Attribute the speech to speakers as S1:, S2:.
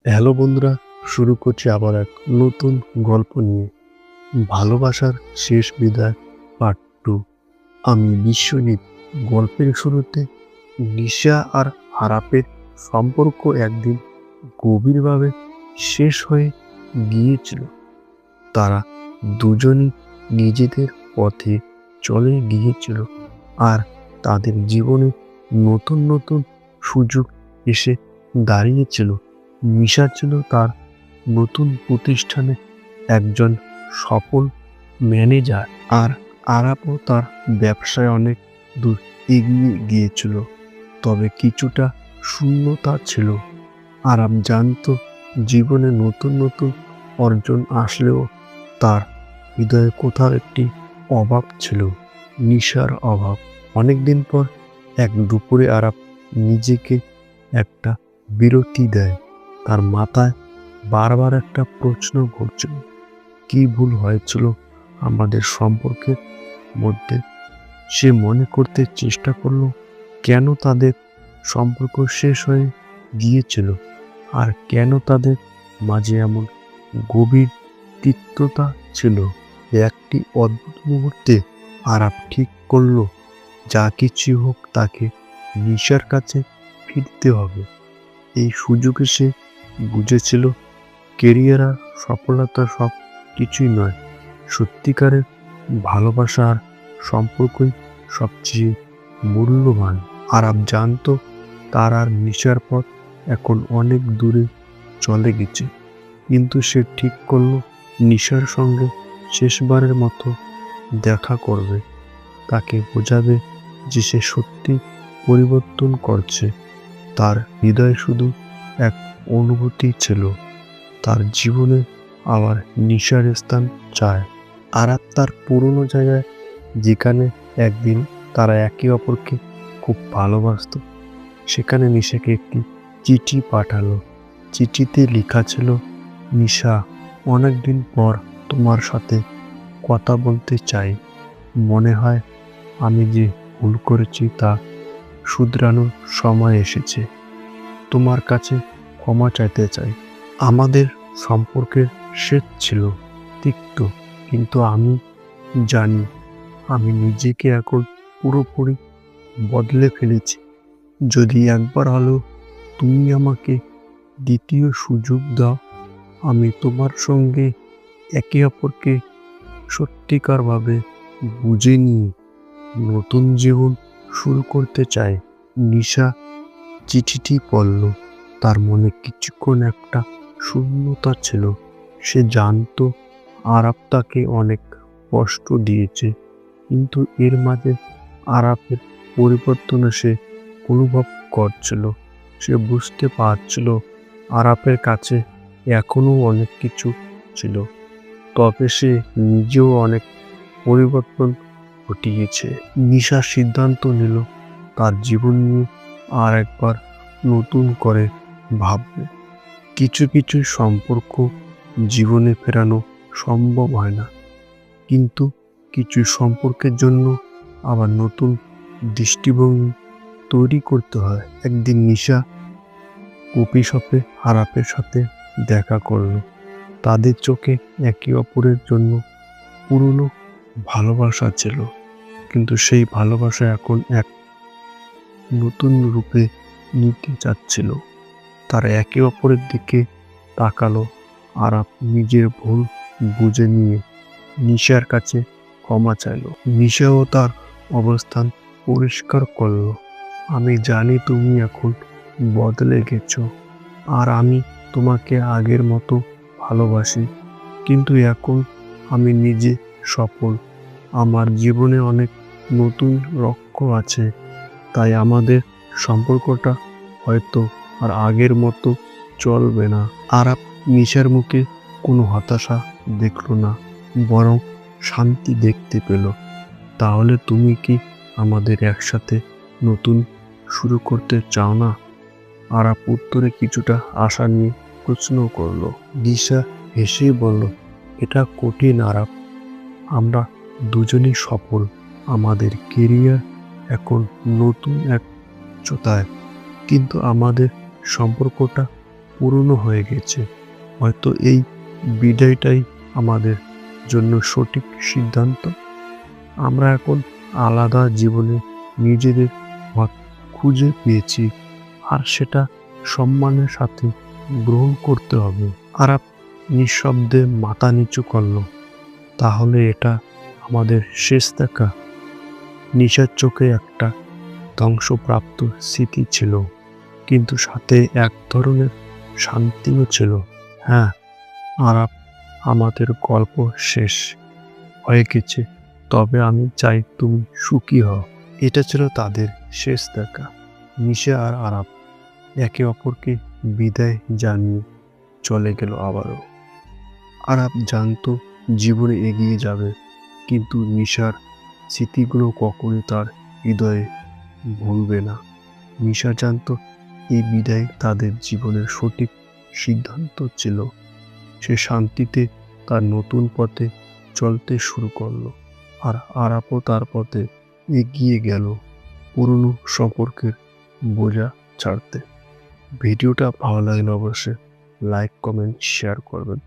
S1: Hello বন্ধুরা, শুরু করছি আবার এক নতুন গল্প নিয়ে। ভালোবাসার শেষ বিদায় পার্ট 2। আমি বিশ্বজিৎ। গল্পের শুরুতে নিশা আর আরাপের সম্পর্ক একদিন গভীরভাবে শেষ হয়ে গিয়েছিল। তারা দুজনই নিজেদের পথে চলে গিয়েছিল, আর তাদের জীবনে নতুন নতুন সুযোগ এসে দাঁড়িয়েছিল। মিশা ছিল তার নতুন প্রতিষ্ঠানে একজন সফল ম্যানেজার, আর আরাপও তার ব্যবসায় অনেক দূর এগিয়ে গিয়েছিল। তবে কিছুটা শূন্যতা ছিল। আরাপ জানতো জীবনে নতুন নতুন অর্জন আসলেও তার হৃদয়ে কোথাও একটি অভাব ছিল, নিশার অভাব। অনেকদিন পর এক দুপুরে আরাপ নিজেকে একটা বিরতি দেয়। তার মাথায় বারবার একটা প্রশ্ন ঘুরছিল, কি ভুল হয়েছিল আমাদের সম্পর্কের মধ্যে। সে মনে করতে চেষ্টা করলো কেন তাদের সম্পর্ক শেষ হয়ে গিয়েছিল, আর কেন তাদের মাঝে এমন গভীর তিক্ততা ছিল। একটি অদ্ভুত মুহূর্তে আরাপ ঠিক করলো যা কিছু হোক তাকে নিশার কাছে ফিরতে হবে। এই সুযোগে সে বুঝেছিল কেরিয়ার আর সফলতা সব কিছুই নয়, সত্যিকারের ভালোবাসা আর সম্পর্কই সবচেয়ে মূল্যবান। আরাপ জানতো তার আর নিশার পথ এখন অনেক দূরে চলে গেছে, কিন্তু সে ঠিক করলো নিশার সঙ্গে শেষবারের মতো দেখা করবে। তাকে বোঝাবে যে সে সত্যি পরিবর্তন করছে। তার হৃদয়ে শুধু এক অনুভূতি ছিল, তার জীবনে আবার নিশার স্থান চায়। আরাপ তার পুরনো জায়গায়, যেখানে একদিন তারা একে অপরকে খুব ভালোবাসত, সেখানে নিশাকে একটি চিঠি পাঠালো। চিঠিতে লেখা ছিল, নিশা, অনেকদিন পর তোমার সাথে কথা বলতে চাই। মনে হয় আমি যে ভুল করেছি তা শুধরানোর সময় এসেছে। তোমার কাছে ক্ষমা চাইতে চাই। আমাদের সম্পর্কের শেষ ছিল তিক্ত, কিন্তু আমি জানি আমি নিজেকে এখন পুরোপুরি বদলে ফেলেছি। যদি একবার হলেও তুমি আমাকে দ্বিতীয় সুযোগ দাও, আমি তোমার সঙ্গে একে অপরকে সত্যিকারভাবে বুঝে নিয়ে নতুন জীবন শুরু করতে চাই। নিশা চিঠিটি পড়ল। তার মনে কিছুক্ষণ একটা শূন্যতা ছিল। সে জানতো আরাপ তাকে অনেক কষ্ট দিয়েছে, কিন্তু এর মাঝে আরাপের পরিবর্তনে সে অনুভব করছিল। সে বুঝতে পারছিল আরাপের কাছে এখনো অনেক কিছু ছিল, তবে সে নিজেও অনেক পরিবর্তন ঘটিয়েছে। নিশা সিদ্ধান্ত নিল তার জীবন নিয়ে আর একবার নতুন করে ভাববে। কিছু কিছু সম্পর্ক জীবনে ফেরানো সম্ভব হয় না, কিন্তু কিছু সম্পর্কের জন্য আবার নতুন দৃষ্টিভঙ্গি তৈরি করতে হয়। একদিন নিশা কফি শপে আরাপের সাথে দেখা করল। তাদের চোখে একে অপরের জন্য পুরনো ভালোবাসা ছিল, কিন্তু সেই ভালোবাসা এখন এক নতুন রূপে নিতে চাচ্ছিল। তারা একে অপরের দিকে তাকালো। আরাপ নিজের ভুল বুঝে নিয়ে নিশার কাছে ক্ষমা চাইল। নিশাও তার অবস্থান পরিষ্কার করল। আমি জানি তুমি এখন বদলে গেছো, আর আমি তোমাকে আগের মতো ভালোবাসি, কিন্তু এখন আমি নিজে সফল। আমার জীবনে অনেক নতুন লক্ষ্য আছে, তাই আমাদের সম্পর্কটা হয়তো আর আগের মতো চলবে না। আরাপ নিশার মুখে কোনো হতাশা দেখল না, বরং শান্তি দেখতে পেল। তাহলে তুমি কি আমাদের একসাথে নতুন শুরু করতে চাও না? আরাপ উত্তরে কিছুটা আশা নিয়ে প্রশ্ন করল। নিশা হেসেই বলল, এটা কঠিন আরাপ। আমরা দুজনেই সফল, আমাদের কেরিয়ার এখন নতুন এক চোতায়, কিন্তু আমাদের সম্পর্কটা পুরনো হয়ে গেছে। হয়তো এই বিদায়টাই আমাদের জন্য সঠিক সিদ্ধান্ত। আমরা এখন আলাদা জীবনে নিজেদের পথ খুঁজে পেয়েছি, আর সেটা সম্মানের সাথে গ্রহণ করতে হবে। আরাপ নিঃশব্দে মাথা নিচু করল। তাহলে এটা আমাদের শেষ দেখা? নিশার চোখে একটা ধ্বংসপ্রাপ্ত স্মৃতি ছিল, কিন্তু সাথে এক ধরনের শান্তিও ছিল। হ্যাঁ আরাপ, আমাদের গল্প শেষ হয়ে গেছে, তবে আমি চাই তুমি সুখী হও। এটা ছিল তাদের শেষ দেখা। নিশা আর আরাপ একে অপরকে বিদায় জানিয়ে চলে গেল আবারও। আরাপ জানতো জীবনে এগিয়ে যাবে, কিন্তু নিশার স্মৃতিগুলো কখনোই তার হৃদয়ে ভুলবে না। নিশা জানতো এই বিদায় তাদের জীবনের সঠিক সিদ্ধান্ত ছিল। সে শান্তিতে তার নতুন পথে চলতে শুরু করলো, আর আরাপও তার পথে এগিয়ে গেল পুরনো সম্পর্কের বোঝা ছাড়তে। ভিডিওটা ভালো লাগলে অবশ্যই লাইক, কমেন্ট, শেয়ার করবেন।